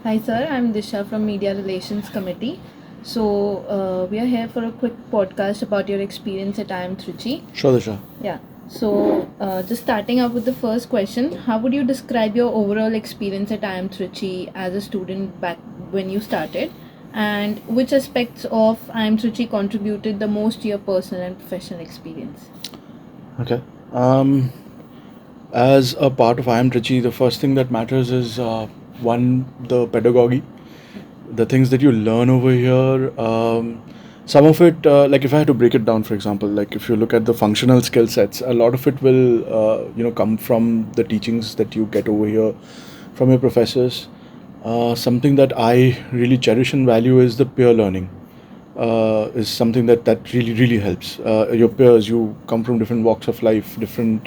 Hi sir, I'm Disha from Media Relations Committee. We are here for a quick podcast about your experience at IIM Trichy. Sure, Disha. Yeah. Just starting up with the first question, how would you describe your overall experience at IIM Trichy as a student back when you started? And which aspects of IIM Trichy contributed the most to your personal and professional experience? Okay. Um, as a part of IIM Trichy, the first thing that matters is one, the pedagogy, the things that you learn over here. Some of it, like if I had to break it down, for example, like if you look at the functional skill sets, a lot of it will, come from the teachings that you get over here from your professors. Something that I really cherish and value is the peer learning. Is something that really helps. Your peers, you come from different walks of life, different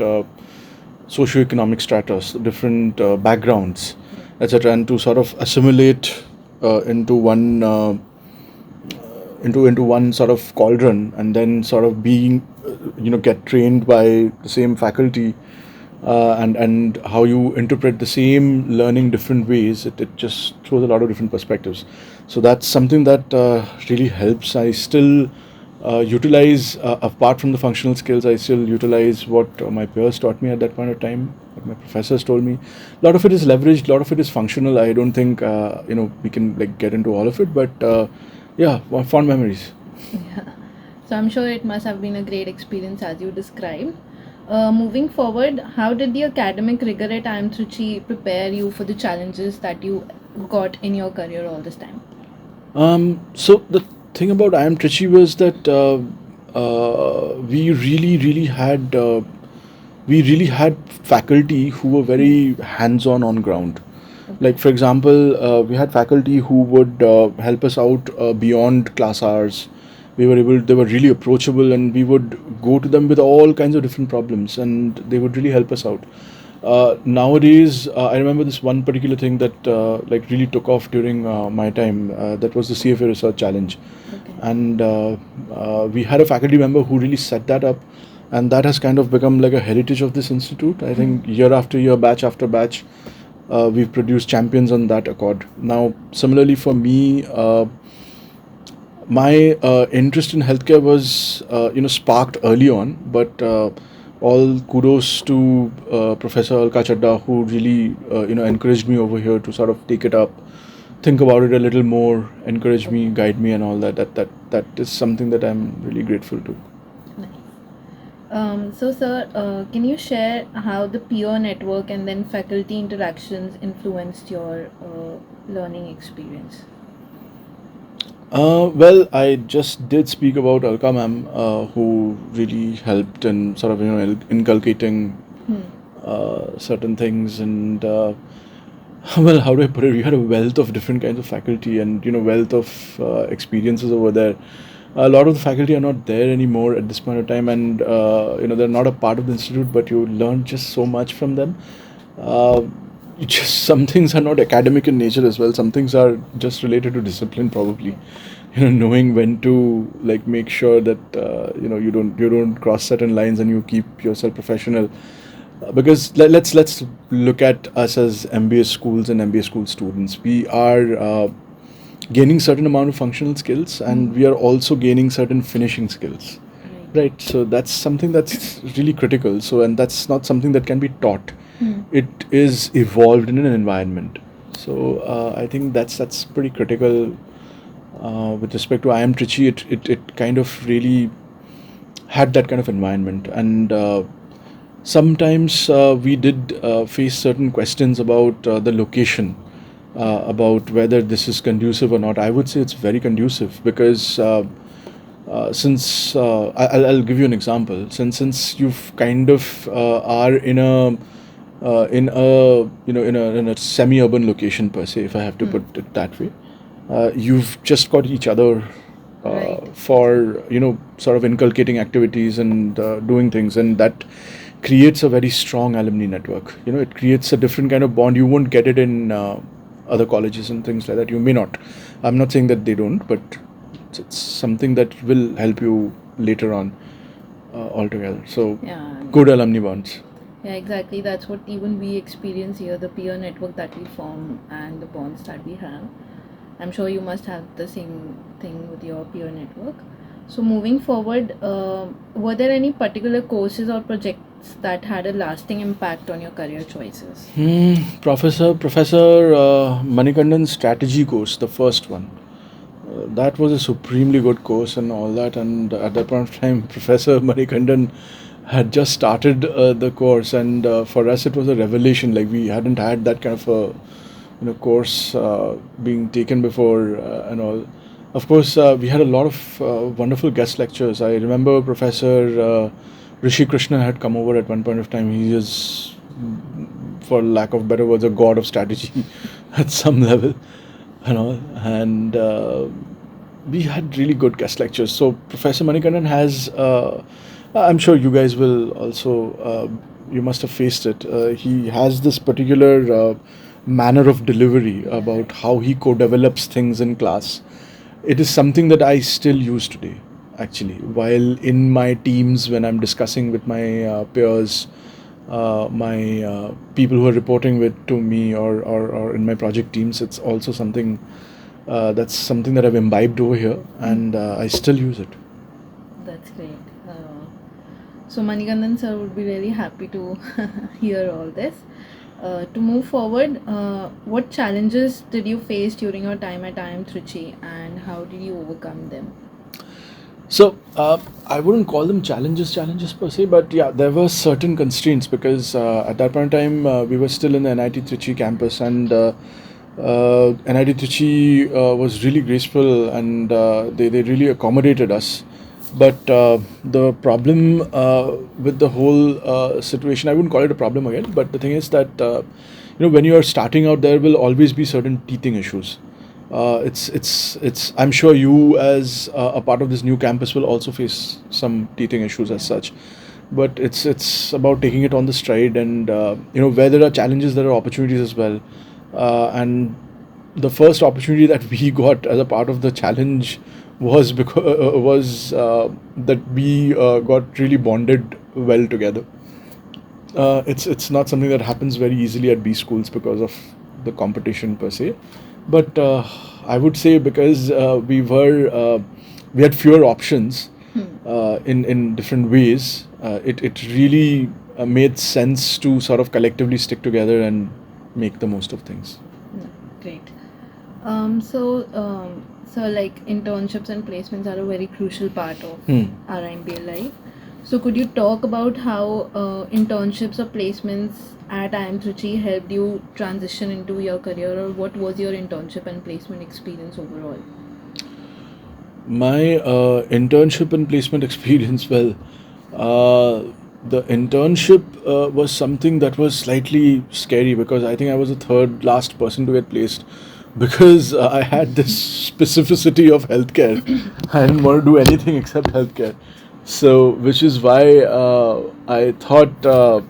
socioeconomic stratas, different backgrounds, etc., and to sort of assimilate into one into one sort of cauldron, and then sort of being get trained by the same faculty, and how you interpret the same learning different ways, it just throws a lot of different perspectives. So that's something that really helps. I still utilize, apart from the functional skills, I still utilize what my peers taught me at that point of time, what my professors told me. A lot of it is leveraged, a lot of it is functional. I don't think we can like get into all of it, but yeah, fond memories. Yeah. So I'm sure it must have been a great experience as you described. Moving forward, how did the academic rigor at IIM Trichy prepare you for the challenges that you got in your career all this time? So the thing about I Am Trichy was that we really had faculty who were very hands-on on ground. Like for example, we had faculty who would help us out beyond class hours. They were really approachable, and we would go to them with all kinds of different problems, and they would really help us out. Nowadays, I remember this one particular thing that like really took off during my time. That was the CFA Research Challenge, Okay. and we had a faculty member who really set that up, and that has kind of become like a heritage of this institute. I think year after year, batch after batch, we've produced champions on that accord. Now, similarly for me, my interest in healthcare was sparked early on, but all kudos to Professor Alka Chadda, who really encouraged me over here to sort of take it up, think about it a little more, encourage me, guide me, and all that. That is something that I'm really grateful to. Nice. Sir, can you share how the peer network and then faculty interactions influenced your learning experience? Well, I just did speak about Alka ma'am, who really helped in sort of inculcating certain things, and well, how do I put it? We had a wealth of different kinds of faculty, and wealth of experiences over there. A lot of the faculty are not there anymore at this point of time, and they're not a part of the institute, but you learn just so much from them. Uh, just some things are not academic in nature as well. Some things are just related to discipline, probably. Knowing when to like make sure that you don't cross certain lines, and you keep yourself professional. Because let's look at us as MBA schools and MBA school students. We are gaining certain amount of functional skills, and we are also gaining certain finishing skills. Right. So that's something that's really critical. So, and that's not something that can be taught. It is evolved in an environment. So I think that's pretty critical. With respect to IIM Trichy, it kind of really had that kind of environment, and sometimes we did face certain questions about the location, about whether this is conducive or not. I would say it's very conducive, because since I'll give you an example. Since you've kind of are in a semi-urban location per se, if I have to put it that way, you've just got each other for sort of inculcating activities and doing things, and that creates a very strong alumni network. It creates a different kind of bond. You won't get it in other colleges and things like that. You may not. I'm not saying that they don't, but it's something that will help you later on altogether. So Yeah. good alumni bonds. Yeah, exactly. That's what even we experience here, the peer network that we form and the bonds that we have. I'm sure you must have the same thing with your peer network. So, moving forward, were there any particular courses or projects that had a lasting impact on your career choices? Professor Manikandan's strategy course, the first one. That was a supremely good course and all that. And at that point of time, Professor Manikandan had just started the course, and for us it was a revelation. Like, we hadn't had that kind of a course being taken before, and all. Of course, we had a lot of wonderful guest lectures. I remember Professor Rishi Krishna had come over at one point of time. He is, for lack of better words, a god of strategy at some level, and we had really good guest lectures. So Professor Manikandan has, I'm sure you guys will also, you must have faced it. He has this particular manner of delivery about how he co-develops things in class. It is something that I still use today, actually, while in my teams, when I'm discussing with my peers, my people who are reporting to me, or in my project teams. It's also something that's something that I've imbibed over here, and I still use it. That's great. So Manikandan sir would be really happy to hear all this. To move forward, what challenges did you face during your time at IIM Trichy, and how did you overcome them? So I wouldn't call them challenges per se, but yeah, there were certain constraints because at that point in time we were still in the NIT Trichy campus, and NIT Trichy was really graceful, and they really accommodated us. But the problem with the whole situation, I wouldn't call it a problem again, but the thing is that when you are starting out, there will always be certain teething issues. It's I'm sure you, as a part of this new campus, will also face some teething issues as such. But it's about taking it on the stride, and where there are challenges, there are opportunities as well. And the first opportunity that we got as a part of the challenge was that we got really bonded well together. It's not something that happens very easily at B schools because of the competition per se, but I would say because we had fewer options in different ways. It really made sense to sort of collectively stick together and make the most of things. Great. So like internships and placements are a very crucial part of our MBA life. So could you talk about how internships or placements at IIM Trichy helped you transition into your career, or what was your internship and placement experience overall? My internship and placement experience, well, the internship was something that was slightly scary because I think I was the third last person to get placed because I had this specificity of healthcare. I didn't want to do anything except healthcare. So, which is why I thought.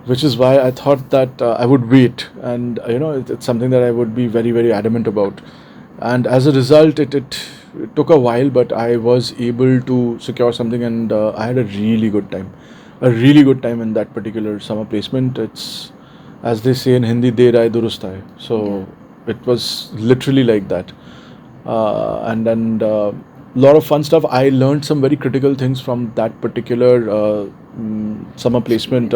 Which is why I thought that I would wait, and it's something that I would be very, very adamant about. And as a result, it took a while, but I was able to secure something, and I had a really good time in that particular summer placement. It's, as they say in Hindi, "De rahe durust aaye." So it was literally like that, and lot of fun stuff. I learned some very critical things from that particular summer placement.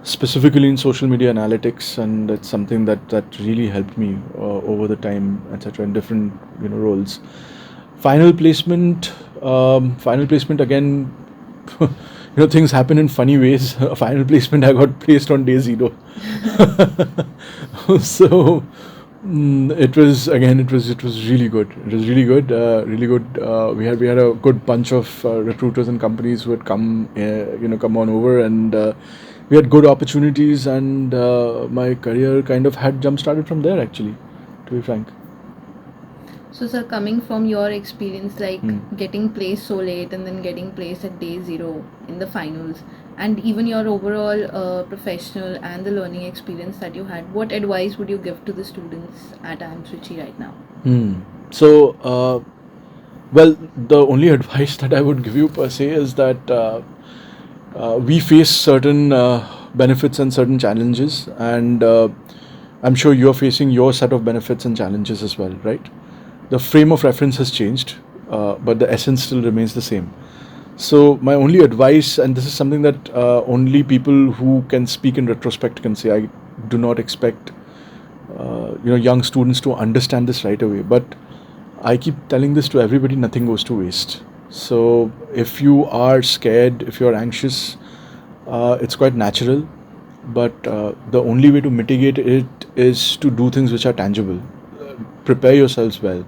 Specifically in social media analytics, and it's something that really helped me over the time, etc., in different roles. Final placement, again. Things happen in funny ways. Final placement, I got placed on day zero. So it was really good. It was really good, really good. We had a good bunch of recruiters and companies who had come on over, and we had good opportunities, and my career kind of had jump started from there, actually, to be frank. So sir, coming from your experience, like getting placed so late and then getting placed at day zero in the finals, and even your overall professional and the learning experience that you had, what advice would you give to the students at IIM Trichy right now? So, well, the only advice that I would give you per se is that we face certain benefits and certain challenges, and I'm sure you're facing your set of benefits and challenges as well, right? The frame of reference has changed, but the essence still remains the same. So my only advice, and this is something that only people who can speak in retrospect can say, I do not expect young students to understand this right away. But I keep telling this to everybody: nothing goes to waste. So if you are scared, if you are anxious, it's quite natural. But the only way to mitigate it is to do things which are tangible. Prepare yourselves well.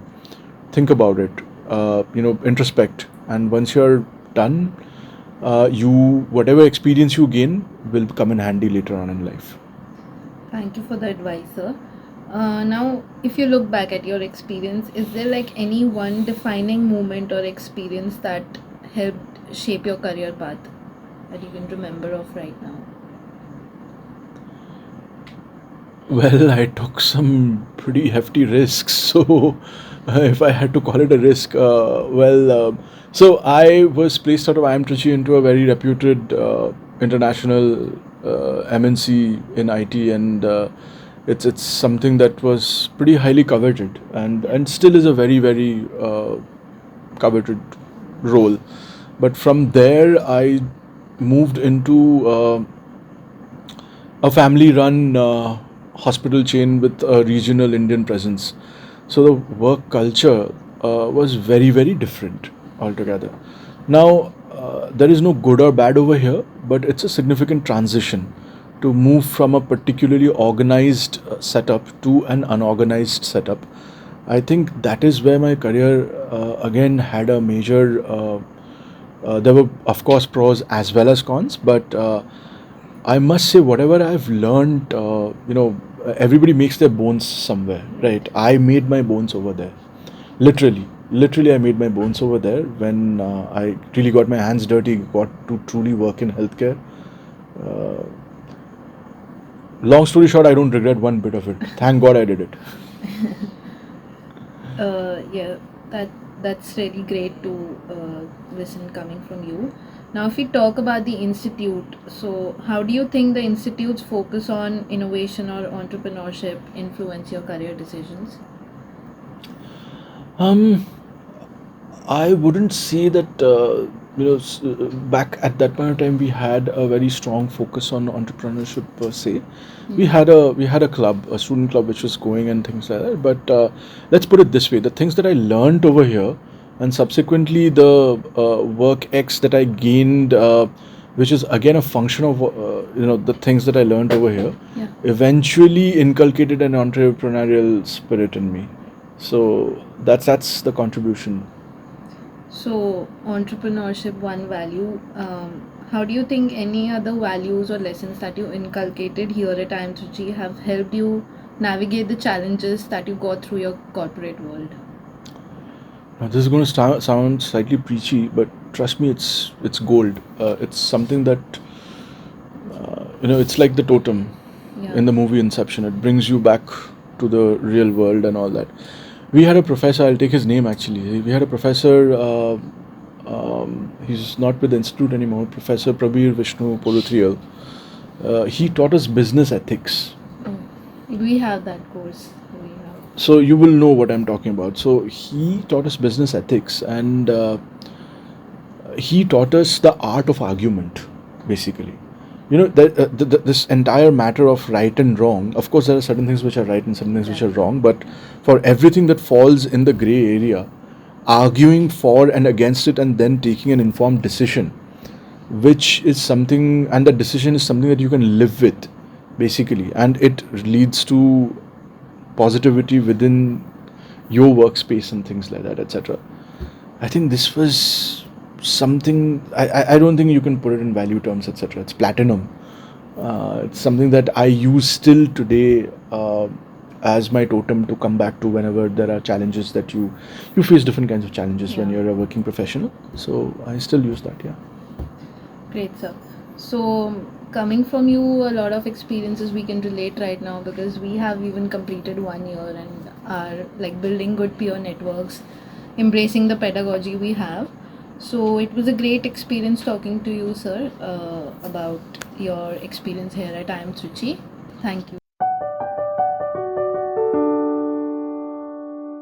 Think about it. Introspect, and once you're done, you whatever experience you gain will come in handy later on in life. Thank you for the advice, sir. Now, if you look back at your experience, is there like any one defining moment or experience that helped shape your career path that you can remember of right now? Well, I took some pretty hefty risks. So, if I had to call it a risk, so I was placed out of IIM Trichy into a very reputed international MNC in IT, and it's something that was pretty highly coveted, and still is a very coveted role. But from there, I moved into a family-run hospital chain with a regional Indian presence. So the work culture was very different altogether. Now there is no good or bad over here, but it's a significant transition to move from a particularly organized setup to an unorganized setup. I think that is where my career again had a major. There were, of course, pros as well as cons, but I must say, whatever I've learned, everybody makes their bones somewhere, right? I made my bones over there. Literally, I made my bones over there when I really got my hands dirty, got to truly work in healthcare. Uh, Long story short, I don't regret one bit of it. Thank God I did it. Yeah, that's really great to listen coming from you. Now, if we talk about the institute, so how do you think the institute's focus on innovation or entrepreneurship influence your career decisions? Um, I wouldn't say that back at that point of time we had a very strong focus on entrepreneurship per se. We had a club, a student club, which was going and things like that. But let's put it this way: the things that I learned over here, and subsequently the work X that I gained, which is again a function of the things that I learned over here, Yeah. eventually inculcated an entrepreneurial spirit in me. So that's the contribution. So, entrepreneurship, one value. How do you think any other values or lessons that you inculcated here at IIM Trichy have helped you navigate the challenges that you got through your corporate world? Now, this is going to sound slightly preachy, but trust me, it's gold. It's something that it's like the totem Yeah. in the movie Inception. It brings you back to the real world and all that. We had a professor. I'll take his name actually. We had a professor. He's not with the institute anymore. Professor Prabir Vishnu Poluthrial. He taught us business ethics. Oh, we have that course. We have. So you will know what I'm talking about. So he taught us business ethics, and he taught us the art of argument, basically. This entire matter of right and wrong. Of course, there are certain things which are right and certain things which are wrong. But for everything that falls in the gray area, arguing for and against it, and then taking an informed decision, which is something, and that decision is something that you can live with, basically, and it leads to positivity within your workspace and things like that, etc. I think this was something. I don't think you can put it in value terms, etc. It's platinum. It's something that I use still today as my totem to come back to whenever there are challenges that you face different kinds of challenges when you're a working professional. So I still use that. Yeah. Great, sir. So, coming from you, a lot of experiences we can relate right now because we have even completed 1 year and are like building good peer networks, embracing the pedagogy we have. So it was a great experience talking to you, sir, about your experience here at IIM Trichy. Thank you.